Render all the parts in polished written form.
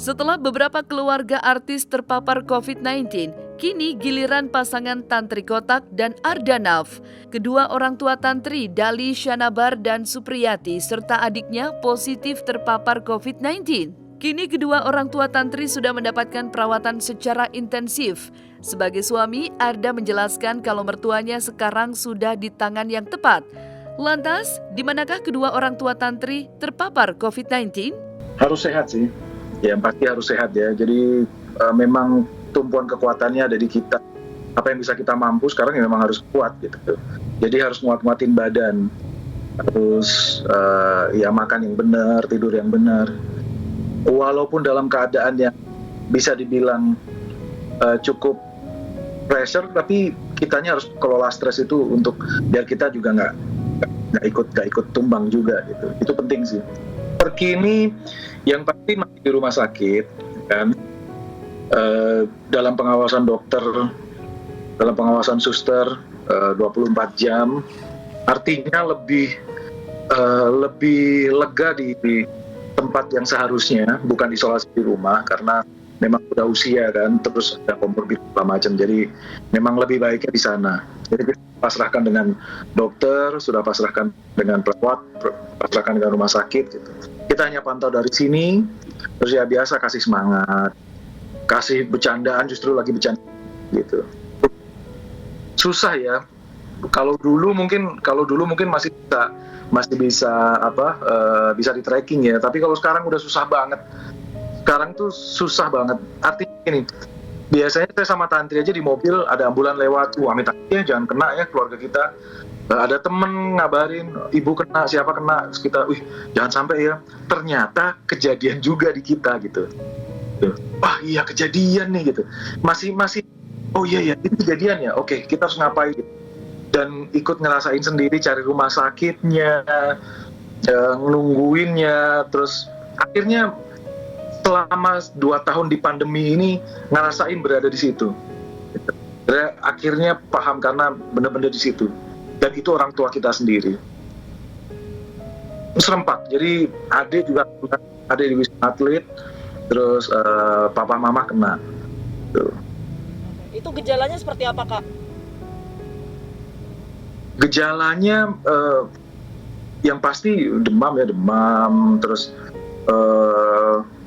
Setelah beberapa keluarga artis terpapar COVID-19, kini giliran pasangan Tantri Kotak dan Ardanaf. Kedua orang tua Tantri, Dali Syanabar dan Supriyati, serta adiknya positif terpapar COVID-19. Kini kedua orang tua Tantri sudah mendapatkan perawatan secara intensif. Sebagai suami, Arda menjelaskan kalau mertuanya sekarang sudah di tangan yang tepat. Lantas, di manakah kedua orang tua Tantri terpapar COVID-19? Harus sehat sih. Ya pasti harus sehat ya. Jadi memang tumpuan kekuatannya ada di kita. Apa yang bisa kita mampu sekarang ya memang harus kuat gitu. Jadi harus nguat-nguatin badan. Terus ya makan yang benar, tidur yang benar. Walaupun dalam keadaan yang bisa dibilang cukup pressure, tapi kitanya harus kelola stres itu untuk biar kita juga nggak ikut tumbang juga gitu. Itu penting sih. Terkini yang pasti masih di rumah sakit kan, dalam pengawasan dokter, dalam pengawasan suster 24 jam, artinya lebih lega di tempat yang seharusnya, bukan isolasi di rumah karena memang sudah usia kan, terus ada komorbid segala macam, jadi memang lebih baiknya di sana. Jadi kita pasrahkan dengan dokter, sudah pasrahkan dengan perawat, pasrahkan dengan rumah sakit gitu. Kita hanya pantau dari sini, terus ya biasa kasih semangat, kasih bercandaan, justru lagi bercanda gitu. Susah ya. Kalau dulu mungkin masih bisa di tracking ya. Tapi kalau sekarang udah susah banget. Sekarang tuh susah banget. Artinya gini, biasanya saya sama Tantri aja di mobil ada ambulan lewat, amit-amit ya jangan kena ya keluarga kita. Ada temen ngabarin, ibu kena, siapa kena, kita, jangan sampai ya. Ternyata kejadian juga di kita gitu. Wah iya kejadian nih gitu. Masih, oh iya ini kejadian ya. Oke, kita harus ngapain gitu. Dan ikut ngerasain sendiri, cari rumah sakitnya, nungguinnya, terus akhirnya selama 2 tahun di pandemi ini ngerasain berada di situ. Akhirnya paham karena benar-benar di situ. Dan itu orang tua kita sendiri. Serempak. Jadi adik di Wisma Atlet, terus papa mama kena. Tuh. Itu gejalanya seperti apa, Kak? Gejalanya yang pasti demam, terus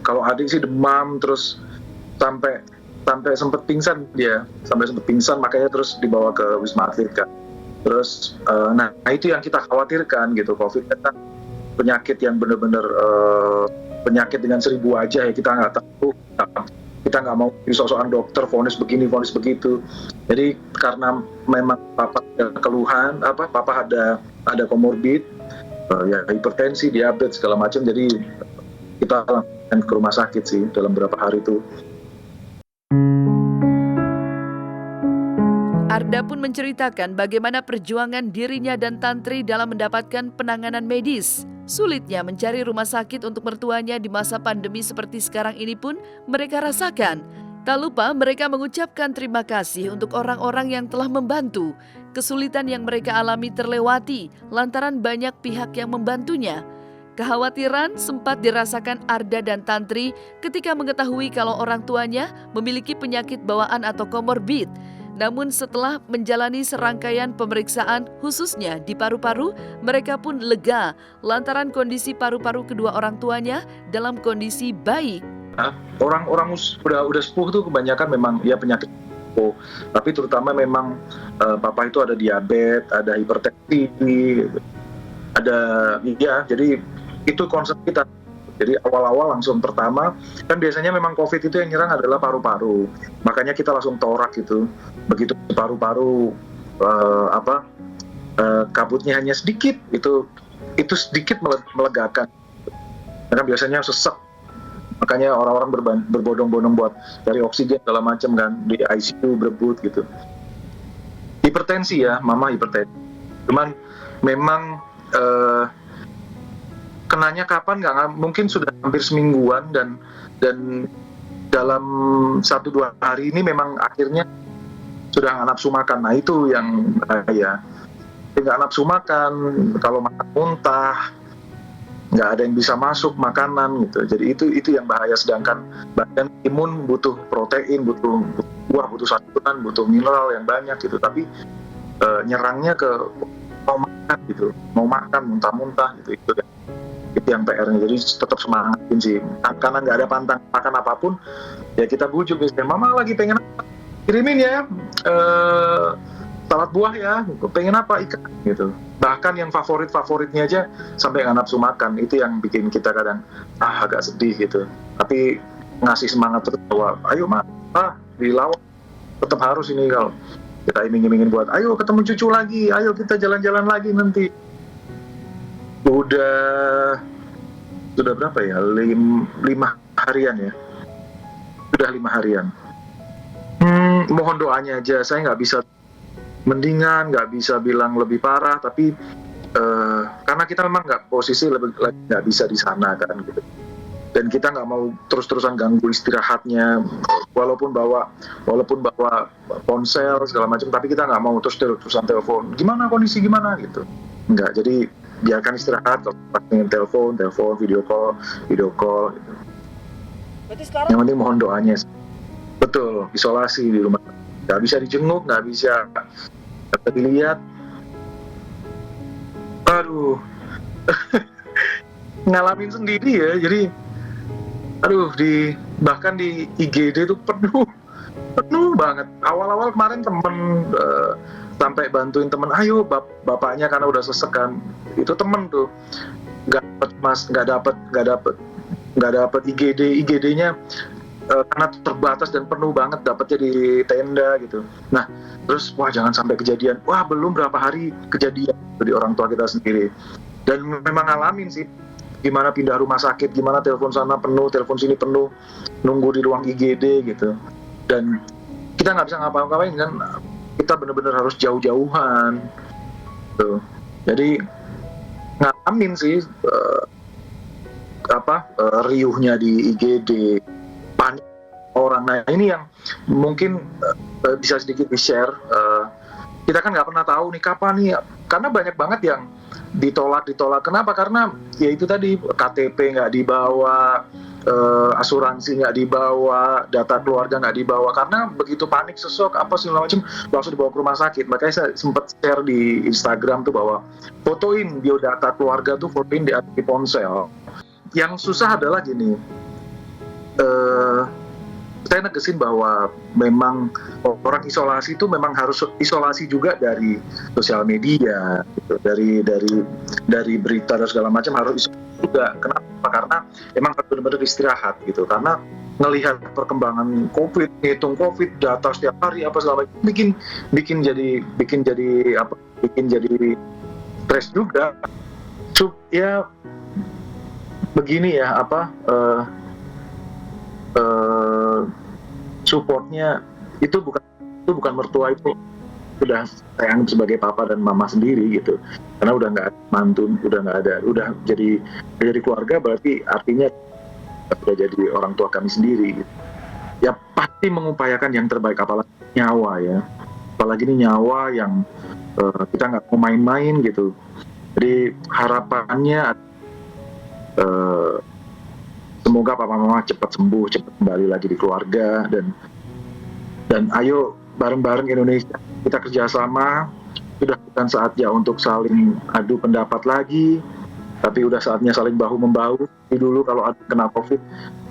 kalau adik sih demam, terus sampai sempat pingsan dia, makanya terus dibawa ke Wisma Atlet kan. Terus, nah itu yang kita khawatirkan gitu, COVID kan penyakit yang benar-benar penyakit dengan 1000 wajah ya, kita nggak tahu, kita nggak mau sok-sokan dokter vonis begini, vonis begitu. Jadi karena memang papa ada keluhan, papa ada komorbid, ya hipertensi, diabetes segala macam, jadi kita langsung ke rumah sakit sih dalam beberapa hari itu. Arda pun menceritakan bagaimana perjuangan dirinya dan Tantri dalam mendapatkan penanganan medis. Sulitnya mencari rumah sakit untuk mertuanya di masa pandemi seperti sekarang ini pun mereka rasakan. Tak lupa mereka mengucapkan terima kasih untuk orang-orang yang telah membantu. Kesulitan yang mereka alami terlewati lantaran banyak pihak yang membantunya. Kekhawatiran sempat dirasakan Arda dan Tantri ketika mengetahui kalau orang tuanya memiliki penyakit bawaan atau komorbid. Namun setelah menjalani serangkaian pemeriksaan khususnya di paru-paru, mereka pun lega lantaran kondisi paru-paru kedua orang tuanya dalam kondisi baik. Orang-orang udah sepuh tuh kebanyakan memang ya penyakit, tapi terutama memang papa itu ada diabetes, ada hipertensi, ada ya, jadi itu konsep kita. Jadi awal-awal langsung pertama, kan biasanya memang COVID itu yang nyerang adalah paru-paru. Makanya kita langsung torak gitu. Begitu paru-paru kabutnya hanya sedikit, itu sedikit melegakan. Karena biasanya sesek. Makanya orang-orang berbondong-bondong buat cari oksigen segala macam kan, di ICU berebut gitu. Hipertensi ya, mama hipertensi. Cuman memang kenanya kapan nggak mungkin, sudah hampir semingguan dan dalam 1-2 hari ini memang akhirnya sudah nggak nafsu makan. Nah itu yang bahaya. Nggak nafsu makan, kalau makan muntah, nggak ada yang bisa masuk makanan gitu. Jadi itu yang bahaya. Sedangkan badan imun butuh protein, butuh buah, butuh sayuran, butuh mineral yang banyak gitu. Tapi nyerangnya ke mau makan gitu, mau makan muntah-muntah gitu. Itu yang PR-nya. Jadi tetap semangatin sih. Karena nggak ada pantang makan apapun, ya kita bujuk misalnya, mama lagi pengen apa? Kirimin ya salad buah ya, pengen apa, ikan gitu. Bahkan yang favoritnya aja sampai nggak nafsu makan. Itu yang bikin kita kadang agak sedih gitu. Tapi ngasih semangat terus bahwa ayo dilawan, tetap harus ini. Kalau kita iming-imingin buat ayo ketemu cucu lagi, ayo kita jalan-jalan lagi nanti. Sudah berapa ya? 5 harian ya. Sudah 5 harian. Mohon doanya aja. Saya nggak bisa mendingan, nggak bisa bilang lebih parah, tapi karena kita memang nggak posisi nggak bisa di sana kan gitu. Dan kita nggak mau terus-terusan ganggu istirahatnya, walaupun bawa ponsel segala macam, tapi kita nggak mau terus-terusan telepon. Gimana kondisi gimana gitu? Nggak. Jadi biarkan istirahat. Kalau pengen telepon, video call gitu. Berarti sekarang Yang penting mohon doanya. Betul, isolasi di rumah. Nggak bisa dijenguk, nggak bisa dilihat. Aduh, ngalamin sendiri ya. Jadi, bahkan di IGD itu penuh banget. Awal-awal kemarin temen sampai bantuin temen, ayo bapaknya karena udah sesek kan. Itu temen tuh nggak dapet IGD-nya karena terbatas dan penuh banget, dapetnya di tenda gitu. Nah terus jangan sampai kejadian, belum berapa hari kejadian di orang tua kita sendiri. Dan memang ngalamin sih gimana pindah rumah sakit, gimana telepon sana penuh, telepon sini penuh, nunggu di ruang IGD gitu. Dan kita nggak bisa ngapa-ngapain kan, kita benar-benar harus jauh-jauhan gitu. Jadi ngalamin sih riuhnya di IGD, panik orang. Nah ini yang mungkin bisa sedikit di-share. Kita kan nggak pernah tahu nih kapan nih, karena banyak banget yang ditolak. Kenapa? Karena ya itu tadi, KTP nggak dibawa, asuransi nggak dibawa, data keluarga nggak dibawa. Karena begitu panik, sesok, apa segala macam, langsung dibawa ke rumah sakit. Makanya saya sempat share di Instagram tuh bahwa fotoin biodata keluarga tuh, fotoin di ponsel. Yang susah adalah gini, saya negesin bahwa memang orang isolasi itu memang harus isolasi juga dari sosial media, gitu. dari berita dan segala macam harus isolasi juga. Kenapa? Karena emang harus benar-benar istirahat gitu. Karena ngelihat perkembangan COVID, ngitung COVID, data setiap hari apa segala macam, bikin jadi stres juga. Ya begini ya, supportnya itu bukan mertua, itu sudah saya anggap sebagai papa dan mama sendiri gitu. Karena udah nggak ada mantu, udah jadi keluarga, berarti artinya sudah jadi orang tua kami sendiri gitu. Ya pasti mengupayakan yang terbaik, apalagi nyawa ya, apalagi ini nyawa yang kita nggak mau main-main gitu. Jadi harapannya semoga papa mama cepat sembuh, cepat kembali lagi di keluarga, dan ayo bareng-bareng Indonesia kita kerjasama. Sudah bukan saatnya untuk saling adu pendapat lagi, tapi udah saatnya saling bahu membahu. Dulu kalau ada kena COVID,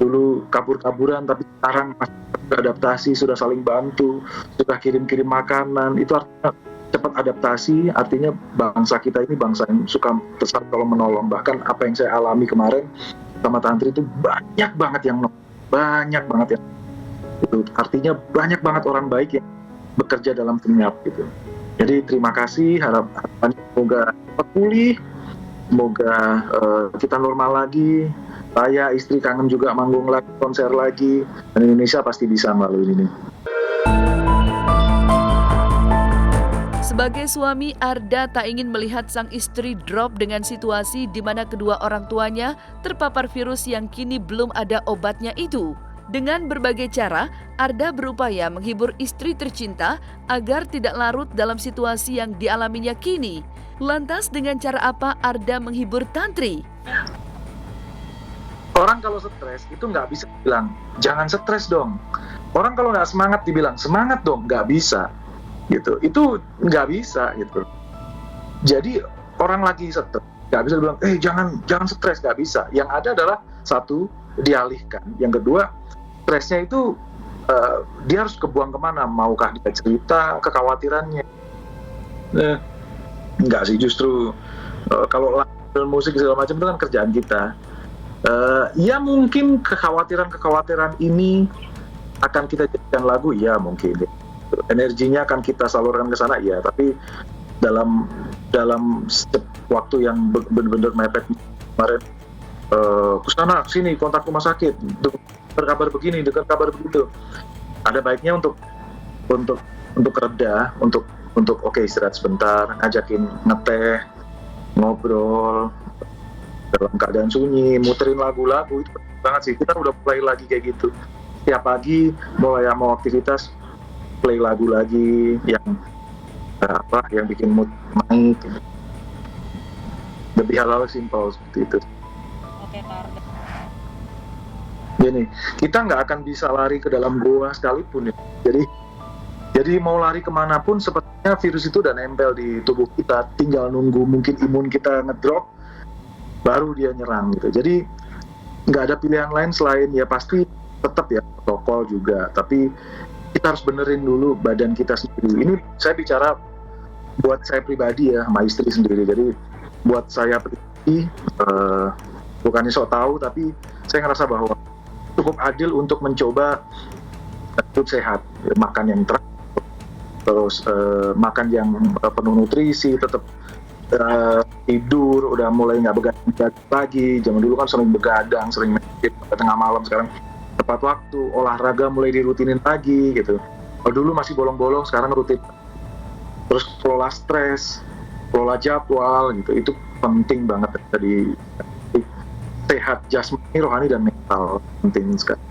dulu kabur-kaburan, tapi sekarang masih beradaptasi, sudah saling bantu, sudah kirim-kirim makanan. Itu artinya cepat adaptasi, artinya bangsa kita ini bangsa yang suka besar kalau menolong. Bahkan apa yang saya alami kemarin sama Tantri itu banyak banget yang itu artinya banyak banget orang baik yang bekerja dalam senyap gitu. Jadi terima kasih, harapan semoga cepat pulih, semoga kita normal lagi. Saya, istri kangen juga manggung lagi, konser lagi, dan Indonesia pasti bisa melalui ini. Sebagai suami, Arda tak ingin melihat sang istri drop dengan situasi di mana kedua orang tuanya terpapar virus yang kini belum ada obatnya itu. Dengan berbagai cara, Arda berupaya menghibur istri tercinta agar tidak larut dalam situasi yang dialaminya kini. Lantas dengan cara apa Arda menghibur Tantri? Orang kalau stres itu nggak bisa bilang, jangan stres dong. Orang kalau nggak semangat dibilang, semangat dong, nggak bisa. Gitu. Itu nggak bisa gitu. Jadi orang lagi stres, nggak bisa bilang, jangan stres, nggak bisa. Yang ada adalah satu, dialihkan. Yang kedua, stresnya itu dia harus kebuang kemana? Maukah dia cerita kekhawatirannya? Enggak sih, justru kalau musik segala macam itu kan kerjaan kita. Ya mungkin kekhawatiran ini akan kita jadikan lagu, ya mungkin. Energinya akan kita salurkan ke sana, ya. Tapi dalam waktu yang benar-benar mepet kemarin, kesana sini kontak rumah sakit, berkabar begini, dengar kabar begitu. Ada baiknya untuk reda, untuk oke, istirahat sebentar, ngajakin ngeteh, ngobrol dalam keadaan sunyi, muterin lagu-lagu, itu penting banget sih. Kita udah play lagi kayak gitu. Tiap pagi mulai mau aktivitas, play lagu lagi yang bikin mood naik. Lebih hal-hal simpel seperti itu. Oke, Arda. Gini, kita nggak akan bisa lari ke dalam goa sekalipun ya. Jadi mau lari kemanapun, sepertinya virus itu udah nempel di tubuh kita. Tinggal nunggu mungkin imun kita ngedrop, baru dia nyerang gitu. Jadi nggak ada pilihan lain selain ya pasti tetap ya protokol juga. Tapi kita harus benerin dulu badan kita sendiri. Ini saya bicara buat saya pribadi ya, sama istri sendiri. Jadi buat saya pribadi, bukannya sok tahu, tapi saya ngerasa bahwa cukup adil untuk mencoba hidup sehat, makan yang teratur, terus makan yang penuh nutrisi, tetap tidur, udah mulai nggak begadang lagi. Zaman dulu kan sering begadang, sering main sampai tengah malam, sekarang tepat waktu, olahraga mulai dirutinin lagi gitu. Kalau dulu masih bolong-bolong, sekarang rutin. Terus kelola stres, kelola jadwal gitu, itu penting banget. Jadi sehat jasmani, rohani, dan mental penting sekali.